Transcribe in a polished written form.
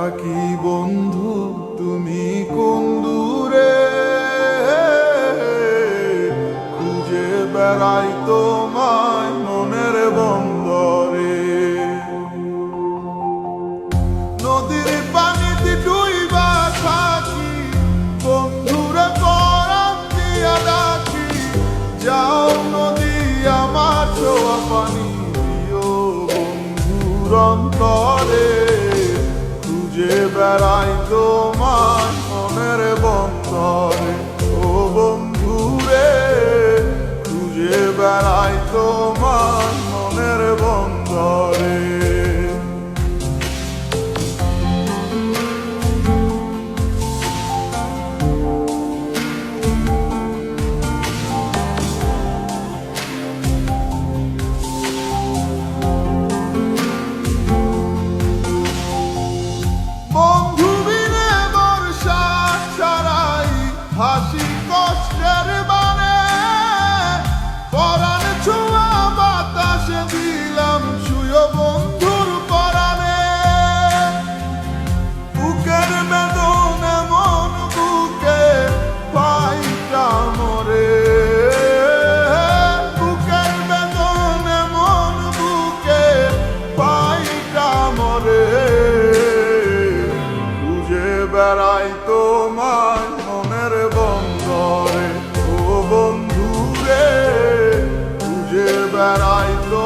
থাকি বন্ধু তুমি কোন দূরে, খুঁজে বেড়াই তোমায় মনের বন্দরে। নদীর পানিতে ডুইবা থাকি বন্ধুরে পরাণ দিয়া ডাকি, যাও নদী আমার ছোঁয়া পানি দিও বন্ধুর অন্তরে। খুঁজে বেড়াই তোমার মনের বন্দরে, ও বন্ধুরে খুঁজে বেড়াই তোমার মনের বন্দরে। হাসি কষ্টের মানে পরাণ ছোঁয়া বাতাসে দিলাম ছুঁয়ো বন্ধুর পরাণে। বুকের বেদন এমন বুকে পাইটা মরে, বুকের বেদন এমন বুকে পাইটা মরে। খুঁজে বেড়াই তোমায় মনের বন্দরে, ও বন্ধুরে খুঁজে বেড়াই তো